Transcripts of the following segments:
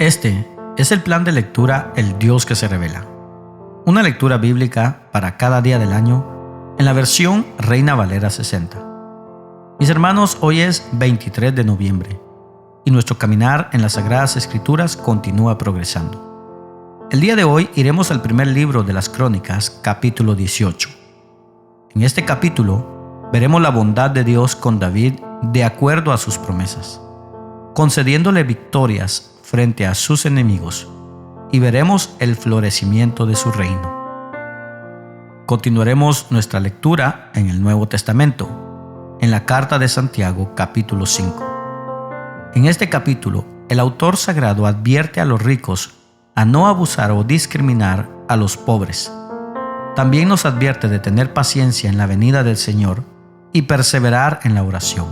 Este es el plan de lectura El Dios que se revela. Una lectura bíblica para cada día del año en la versión Reina Valera 60. Mis hermanos, hoy es 23 de noviembre y nuestro caminar en las Sagradas Escrituras continúa progresando. El día de hoy iremos al primer libro de las Crónicas, capítulo 18. En este capítulo veremos la bondad de Dios con David de acuerdo a sus promesas, concediéndole victorias frente a sus enemigos, y veremos el florecimiento de su reino. Continuaremos nuestra lectura en el Nuevo Testamento, en la carta de Santiago, capítulo 5. En este capítulo, el autor sagrado advierte a los ricos a no abusar o discriminar a los pobres. También nos advierte de tener paciencia en la venida del Señor y perseverar en la oración.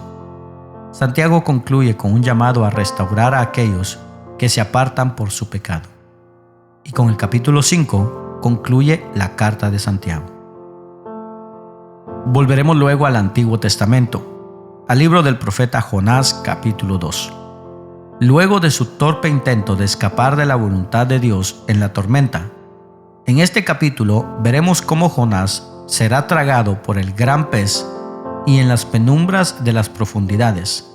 Santiago concluye con un llamado a restaurar a aquellos que se apartan por su pecado. Y con el capítulo 5 concluye la carta de Santiago. Volveremos luego al Antiguo Testamento, al libro del profeta Jonás, capítulo 2. Luego de su torpe intento de escapar de la voluntad de Dios en la tormenta, en este capítulo veremos cómo Jonás será tragado por el gran pez y en las penumbras de las profundidades,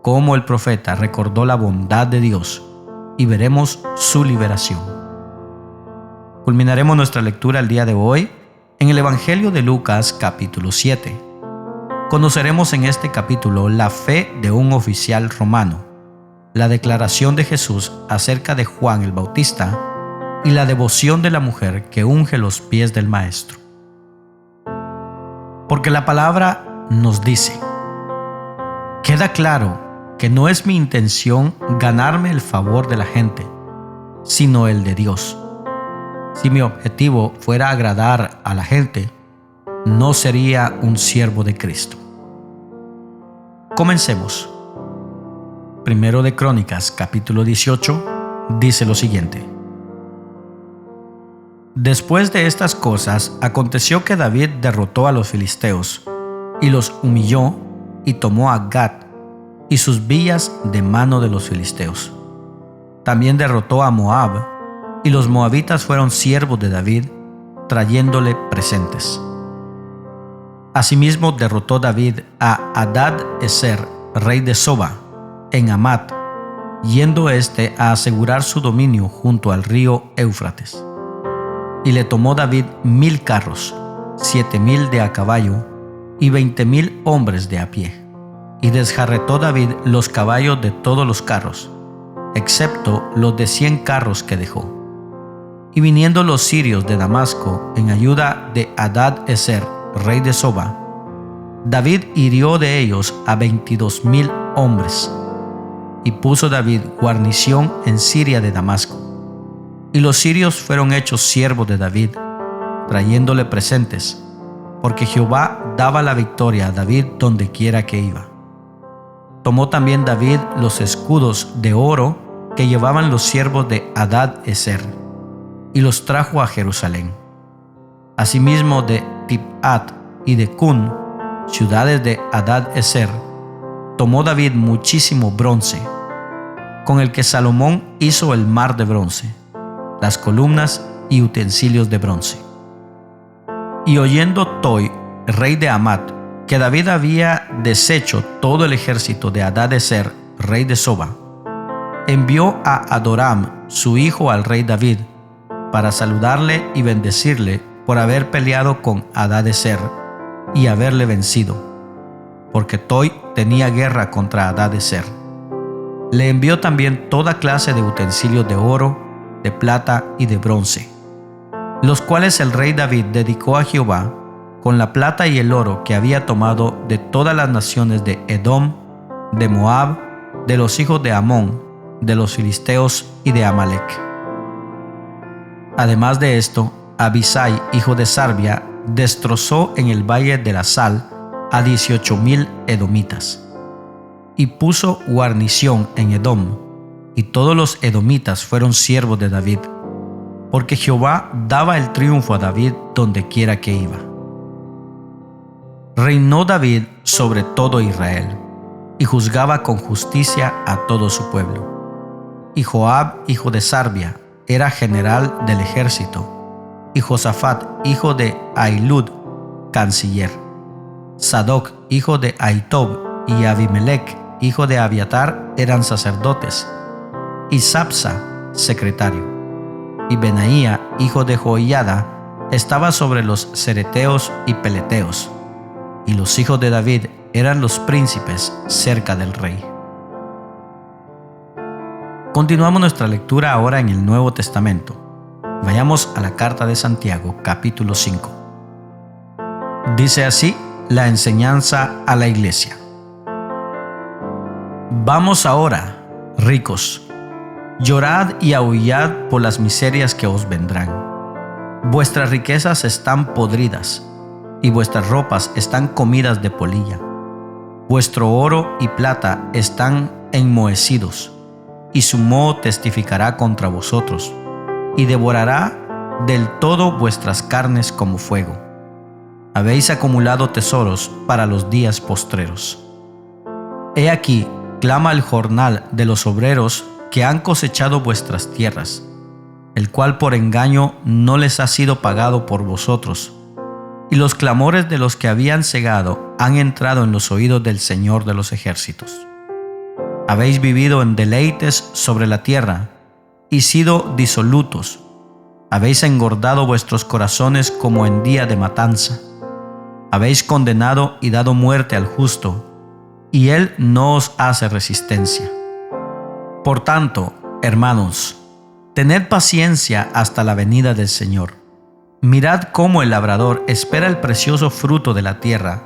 cómo el profeta recordó la bondad de Dios, y veremos su liberación. Culminaremos nuestra lectura el día de hoy en el Evangelio de Lucas, capítulo 7. Conoceremos en este capítulo la fe de un oficial romano, la declaración de Jesús acerca de Juan el Bautista y la devoción de la mujer que unge los pies del Maestro. Porque la palabra nos dice: queda claro que no es mi intención ganarme el favor de la gente, sino el de Dios. Si mi objetivo fuera agradar a la gente, no sería un siervo de Cristo. Comencemos. Primero de Crónicas, capítulo 18, dice lo siguiente. Después de estas cosas, aconteció que David derrotó a los filisteos, y los humilló, y tomó a Gat y sus villas de mano de los filisteos. También derrotó a Moab, y los moabitas fueron siervos de David, trayéndole presentes. Asimismo derrotó David a Hadad-ezer, rey de Soba, en Hamat, yendo éste a asegurar su dominio junto al río Éufrates. Y le tomó David 1000 carros, 7000 de a caballo, y 20,000 hombres de a pie. Y desjarretó David los caballos de todos los carros, excepto los de 100 carros que dejó. Y viniendo los sirios de Damasco en ayuda de Hadad-ezer, rey de Soba, David hirió de ellos a 22,000 hombres. Y puso David guarnición en Siria de Damasco. Y los sirios fueron hechos siervos de David, trayéndole presentes, porque Jehová daba la victoria a David donde quiera que iba. Tomó también David los escudos de oro que llevaban los siervos de Hadad-ezer, y los trajo a Jerusalén. Asimismo de Tibhat y de Cun, ciudades de Hadad-ezer, tomó David muchísimo bronce, con el que Salomón hizo el mar de bronce, las columnas y utensilios de bronce. Y oyendo Toi, rey de Hamat, que David había deshecho todo el ejército de Hadad-ezer, rey de Soba, envió a Adoram, su hijo, al rey David, para saludarle y bendecirle por haber peleado con Hadad-ezer y haberle vencido, porque Toi tenía guerra contra Hadad-ezer. Le envió también toda clase de utensilios de oro, de plata y de bronce, los cuales el rey David dedicó a Jehová con la plata y el oro que había tomado de todas las naciones de Edom, de Moab, de los hijos de Amón, de los filisteos y de Amalec. Además de esto, Abisai, hijo de Sarbia, destrozó en el valle de la Sal a 18,000 edomitas, y puso guarnición en Edom, y todos los edomitas fueron siervos de David, porque Jehová daba el triunfo a David donde quiera que iba. Reinó David sobre todo Israel, y juzgaba con justicia a todo su pueblo. y Joab, hijo de Sarbia, era general del ejército, y Josafat, hijo de Ahilud, canciller. Sadoc, hijo de Ahitob, y Abimelech, hijo de Abiatar, eran sacerdotes, y Sapsa, secretario. Y Benaía, hijo de Joiada, estaba sobre los cereteos y peleteos, y los hijos de David eran los príncipes cerca del rey. Continuamos nuestra lectura ahora en el Nuevo Testamento. Vayamos a la carta de Santiago, capítulo 5. Dice así la enseñanza a la iglesia. Vamos ahora, ricos, llorad y aullad por las miserias que os vendrán. Vuestras riquezas están podridas, y vuestras ropas están comidas de polilla. Vuestro oro y plata están enmohecidos, y su moho testificará contra vosotros, y devorará del todo vuestras carnes como fuego. Habéis acumulado tesoros para los días postreros. He aquí, clama el jornal de los obreros que han cosechado vuestras tierras, el cual por engaño no les ha sido pagado por vosotros, y los clamores de los que habían segado han entrado en los oídos del Señor de los ejércitos. Habéis vivido en deleites sobre la tierra y sido disolutos. Habéis engordado vuestros corazones como en día de matanza. Habéis condenado y dado muerte al justo, y él no os hace resistencia. Por tanto, hermanos, tened paciencia hasta la venida del Señor. Mirad cómo el labrador espera el precioso fruto de la tierra,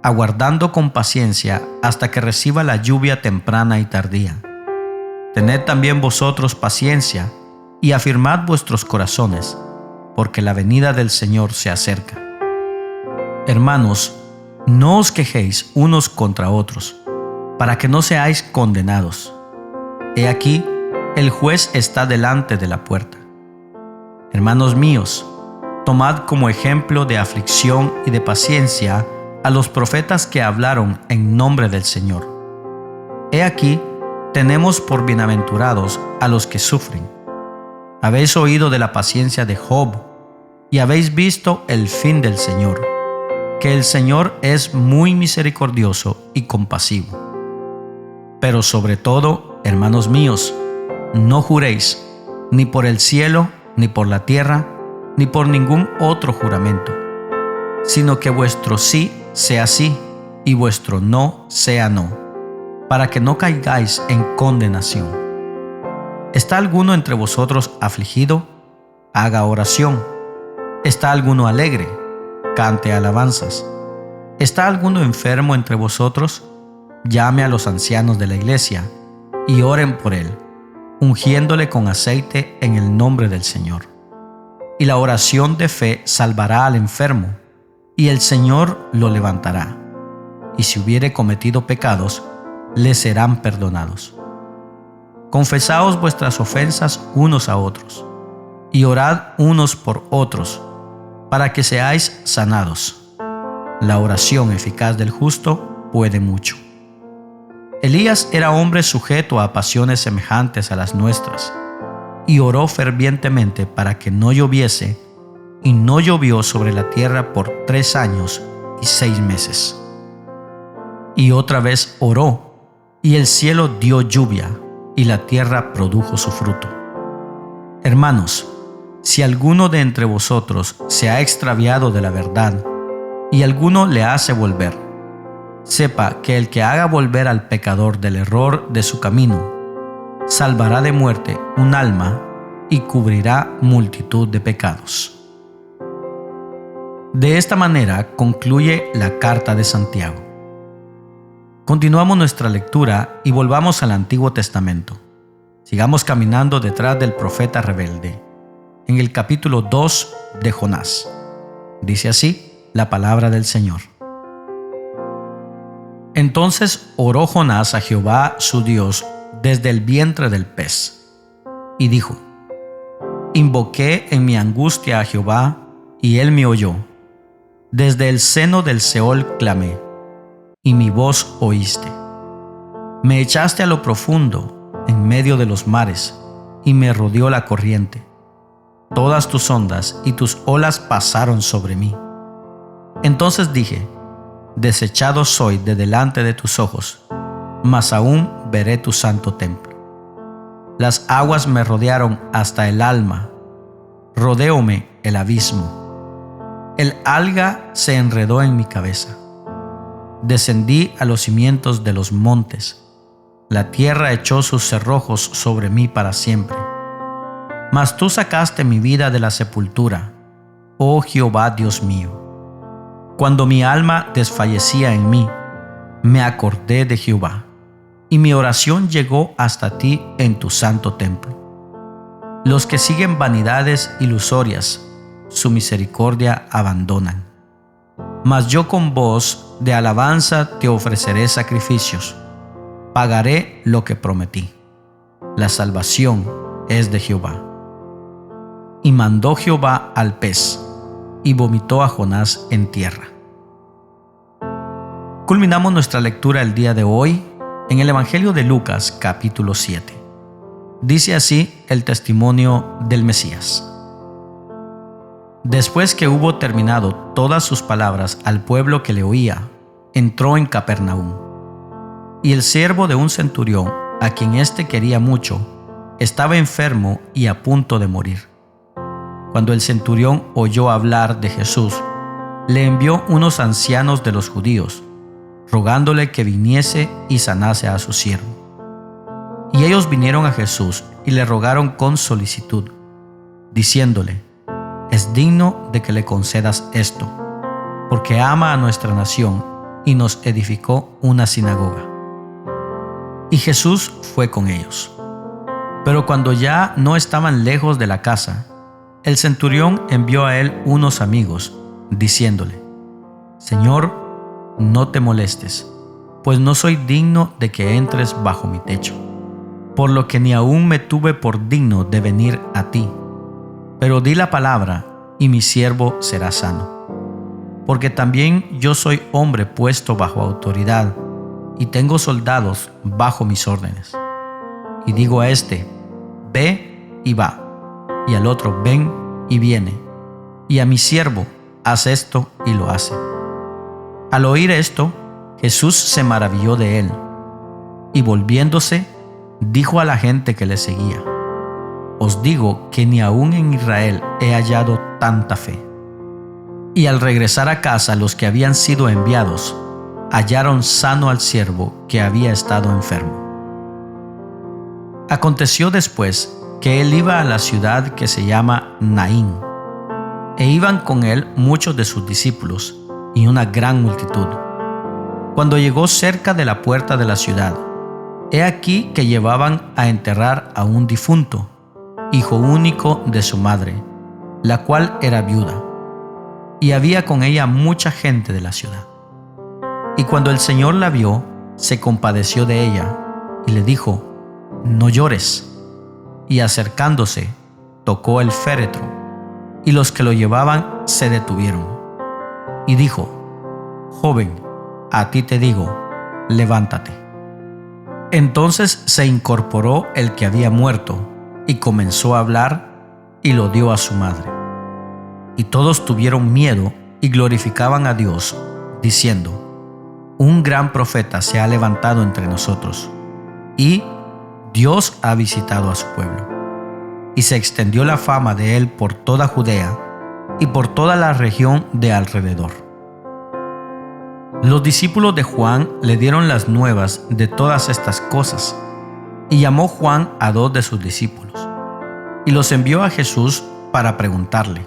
aguardando con paciencia hasta que reciba la lluvia temprana y tardía. Tened también vosotros paciencia y afirmad vuestros corazones, porque la venida del Señor se acerca. Hermanos, no os quejéis unos contra otros, para que no seáis condenados. He aquí, el juez está delante de la puerta. Hermanos míos, tomad como ejemplo de aflicción y de paciencia a los profetas que hablaron en nombre del Señor. He aquí, tenemos por bienaventurados a los que sufren. Habéis oído de la paciencia de Job, y habéis visto el fin del Señor, que el Señor es muy misericordioso y compasivo. Pero sobre todo, hermanos míos, no juréis, ni por el cielo, ni por la tierra, ni por ningún otro juramento, sino que vuestro sí sea sí, y vuestro no sea no, para que no caigáis en condenación. ¿Está alguno entre vosotros afligido? Haga oración. ¿Está alguno alegre? Cante alabanzas. ¿Está alguno enfermo entre vosotros? Llame a los ancianos de la iglesia, y oren por él, ungiéndole con aceite en el nombre del Señor. Y la oración de fe salvará al enfermo, y el Señor lo levantará. Y si hubiere cometido pecados, le serán perdonados. Confesaos vuestras ofensas unos a otros, y orad unos por otros, para que seáis sanados. La oración eficaz del justo puede mucho. Elías era hombre sujeto a pasiones semejantes a las nuestras, y oró fervientemente para que no lloviese, y no llovió sobre la tierra por 3 años y 6 meses. Y otra vez oró, y el cielo dio lluvia, y la tierra produjo su fruto. Hermanos, si alguno de entre vosotros se ha extraviado de la verdad, y alguno le hace volver, sepa que el que haga volver al pecador del error de su camino, salvará de muerte un alma y cubrirá multitud de pecados. De esta manera concluye la carta de Santiago. Continuamos nuestra lectura y volvamos al Antiguo Testamento. Sigamos caminando detrás del profeta rebelde. En el capítulo 2 de Jonás. Dice así la palabra del Señor. Entonces oró Jonás a Jehová su Dios desde el vientre del pez, y dijo: Invoqué en mi angustia a Jehová, y él me oyó. Desde el seno del Seol clamé, y mi voz oíste. Me echaste a lo profundo, en medio de los mares, y me rodeó la corriente. Todas tus ondas y tus olas pasaron sobre mí. Entonces dije: desechado soy de delante de tus ojos, mas aún veré tu santo templo. Las aguas me rodearon hasta el alma, rodeóme el abismo. El alga se enredó en mi cabeza. Descendí a los cimientos de los montes. La tierra echó sus cerrojos sobre mí para siempre. Mas tú sacaste mi vida de la sepultura, oh Jehová Dios mío. Cuando mi alma desfallecía en mí, me acordé de Jehová, y mi oración llegó hasta ti en tu santo templo. Los que siguen vanidades ilusorias, su misericordia abandonan. Mas yo con voz de alabanza te ofreceré sacrificios. Pagaré lo que prometí. La salvación es de Jehová. Y mandó Jehová al pez, y vomitó a Jonás en tierra. Culminamos nuestra lectura el día de hoy en el Evangelio de Lucas, capítulo 7. Dice así el testimonio del Mesías. Después que hubo terminado todas sus palabras al pueblo que le oía, entró en Capernaum. Y el siervo de un centurión, a quien éste quería mucho, estaba enfermo y a punto de morir. Cuando el centurión oyó hablar de Jesús, le envió unos ancianos de los judíos, rogándole que viniese y sanase a su siervo. Y ellos vinieron a Jesús y le rogaron con solicitud, diciéndole: es digno de que le concedas esto, porque ama a nuestra nación y nos edificó una sinagoga. Y Jesús fue con ellos. Pero cuando ya no estaban lejos de la casa, el centurión envió a él unos amigos, diciéndole: Señor, no te molestes, pues no soy digno de que entres bajo mi techo, por lo que ni aún me tuve por digno de venir a ti. Pero di la palabra, y mi siervo será sano. Porque también yo soy hombre puesto bajo autoridad, y tengo soldados bajo mis órdenes. Y digo a este: ve y va, y al otro: ven y viene, y a mi siervo: haz esto, y lo hace. Al oír esto, Jesús se maravilló de él, y volviéndose, dijo a la gente que le seguía: os digo que ni aun en Israel he hallado tanta fe. Y al regresar a casa, los que habían sido enviados hallaron sano al siervo que había estado enfermo. Aconteció después que él iba a la ciudad que se llama Naín, e iban con él muchos de sus discípulos y una gran multitud. Cuando llegó cerca de la puerta de la ciudad, he aquí que llevaban a enterrar a un difunto, hijo único de su madre, la cual era viuda, y había con ella mucha gente de la ciudad. Y cuando el Señor la vio, se compadeció de ella, y le dijo: no llores. Y acercándose, tocó el féretro, y los que lo llevaban se detuvieron. Y dijo: joven, a ti te digo, levántate. Entonces se incorporó el que había muerto, y comenzó a hablar, y lo dio a su madre. Y todos tuvieron miedo y glorificaban a Dios, diciendo: un gran profeta se ha levantado entre nosotros, y Dios ha visitado a su pueblo. Y se extendió la fama de él por toda Judea y por toda la región de alrededor. Los discípulos de Juan le dieron las nuevas de todas estas cosas, y llamó Juan a 2 de sus discípulos, y los envió a Jesús para preguntarle: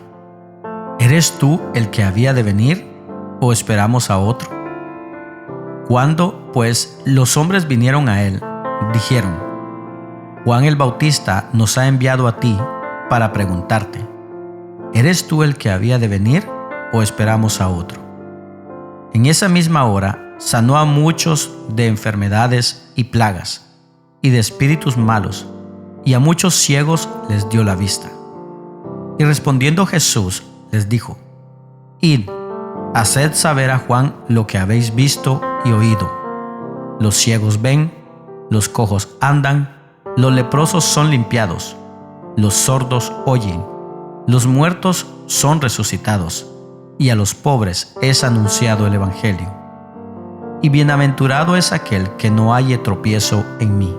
¿eres tú el que había de venir, o esperamos a otro? Cuando, pues, los hombres vinieron a él, dijeron: Juan el Bautista nos ha enviado a ti para preguntarte: ¿eres tú el que había de venir, o esperamos a otro? En esa misma hora sanó a muchos de enfermedades y plagas, y de espíritus malos, y a muchos ciegos les dio la vista. Y respondiendo Jesús les dijo: id, haced saber a Juan lo que habéis visto y oído. Los ciegos ven, los cojos andan, Los leprosos son limpiados, los sordos oyen, los muertos son resucitados, y a los pobres es anunciado el Evangelio. Y bienaventurado es aquel que no halle tropiezo en mí.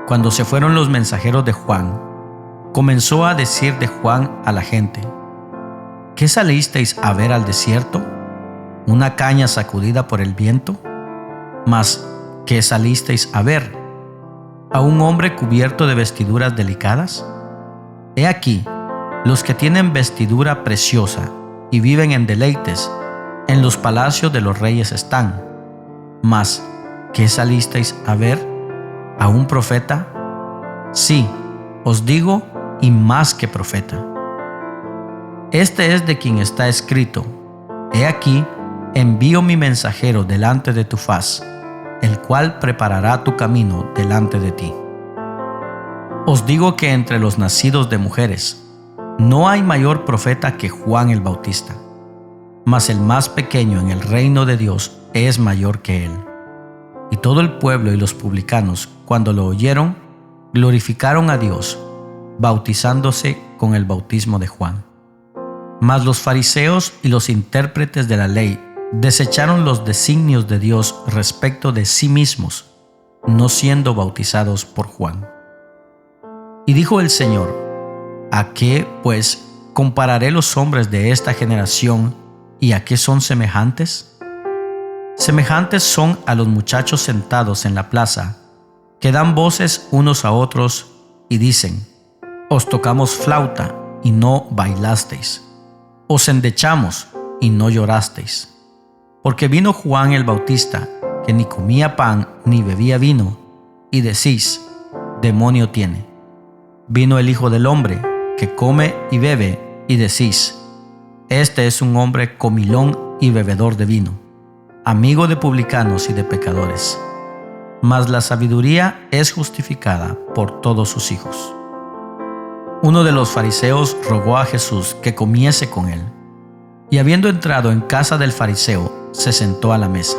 Cuando se fueron los mensajeros de Juan, comenzó a decir de Juan a la gente: ¿Qué salisteis a ver al desierto? ¿Una caña sacudida por el viento? Mas, ¿qué salisteis a ver? ¿A un hombre cubierto de vestiduras delicadas? He aquí, los que tienen vestidura preciosa y viven en deleites, en los palacios de los reyes están. Mas, ¿qué salisteis a ver? ¿A un profeta? Sí, os digo, y más que profeta. Este es de quien está escrito: He aquí, envío mi mensajero delante de tu faz, el cual preparará tu camino delante de ti. Os digo que entre los nacidos de mujeres, no hay mayor profeta que Juan el Bautista, mas el más pequeño en el reino de Dios es mayor que él. Y todo el pueblo y los publicanos, cuando lo oyeron, glorificaron a Dios, bautizándose con el bautismo de Juan. Mas los fariseos y los intérpretes de la ley desecharon los designios de Dios respecto de sí mismos, no siendo bautizados por Juan. Y dijo el Señor: ¿A qué, pues, compararé los hombres de esta generación y a qué son semejantes? Semejantes son a los muchachos sentados en la plaza, que dan voces unos a otros y dicen: Os tocamos flauta y no bailasteis, os endechamos y no llorasteis. Porque vino Juan el Bautista, que ni comía pan ni bebía vino, y decís: demonio tiene. Vino el Hijo del Hombre, que come y bebe, y decís: este es un hombre comilón y bebedor de vino, amigo de publicanos y de pecadores. Mas la sabiduría es justificada por todos sus hijos. Uno de los fariseos rogó a Jesús que comiese con él, y habiendo entrado en casa del fariseo, se sentó a la mesa.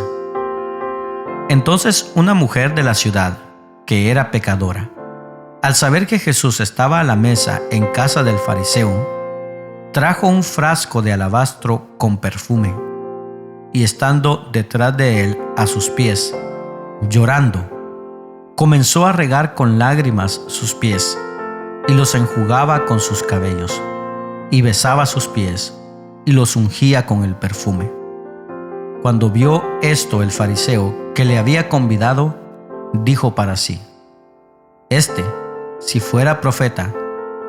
Entonces una mujer de la ciudad, que era pecadora, al saber que Jesús estaba a la mesa en casa del fariseo, trajo un frasco de alabastro con perfume, y estando detrás de él a sus pies, llorando, comenzó a regar con lágrimas sus pies, y los enjugaba con sus cabellos, y besaba sus pies, y los ungía con el perfume. Cuando vio esto el fariseo que le había convidado, dijo para sí: este, si fuera profeta,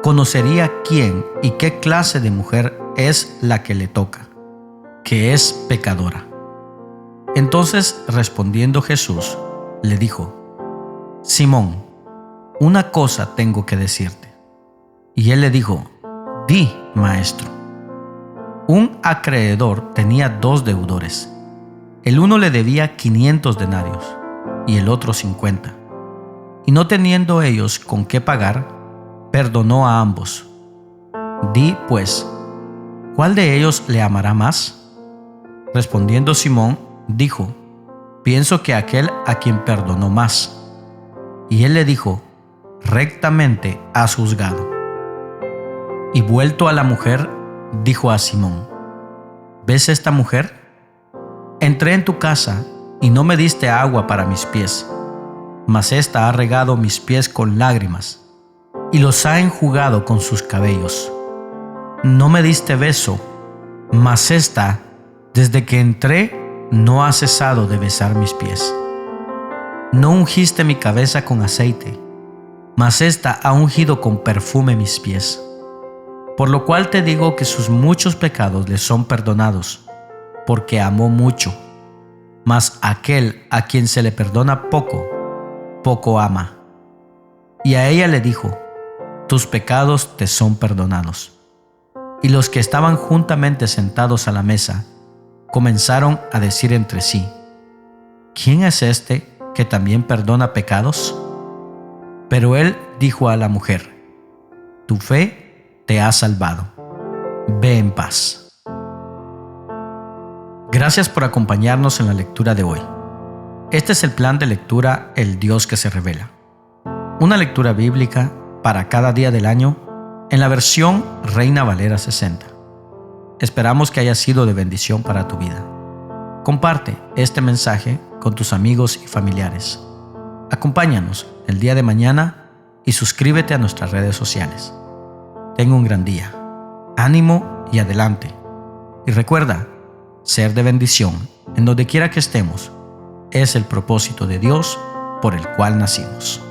conocería quién y qué clase de mujer es la que le toca, que es pecadora. Entonces, respondiendo Jesús, le dijo: Simón, una cosa tengo que decirte. Y él le dijo: di, maestro. Un acreedor tenía 2 deudores. El uno le debía 500 denarios y el otro 50. Y no teniendo ellos con qué pagar, perdonó a ambos. Di, pues, ¿cuál de ellos le amará más? Respondiendo Simón, dijo: pienso que aquel a quien perdonó más. Y él le dijo: rectamente has juzgado. Y vuelto a la mujer, dijo a Simón: ¿ves esta mujer? Entré en tu casa y no me diste agua para mis pies, mas ésta ha regado mis pies con lágrimas y los ha enjugado con sus cabellos. No me diste beso, mas ésta, desde que entré, no ha cesado de besar mis pies. No ungiste mi cabeza con aceite, mas ésta ha ungido con perfume mis pies. Por lo cual te digo que sus muchos pecados le son perdonados, porque amó mucho. Mas aquel a quien se le perdona poco, poco ama. Y a ella le dijo: tus pecados te son perdonados. Y los que estaban juntamente sentados a la mesa comenzaron a decir entre sí: ¿quién es este que también perdona pecados? Pero él dijo a la mujer: tu fe te ha salvado. Ve en paz. Gracias por acompañarnos en la lectura de hoy. Este es el plan de lectura El Dios que se revela. Una lectura bíblica para cada día del año en la versión Reina Valera 60. Esperamos que haya sido de bendición para tu vida. Comparte este mensaje con tus amigos y familiares. Acompáñanos el día de mañana y suscríbete a nuestras redes sociales. Ten un gran día. Ánimo y adelante. Y recuerda, ser de bendición en donde quiera que estemos es el propósito de Dios por el cual nacimos.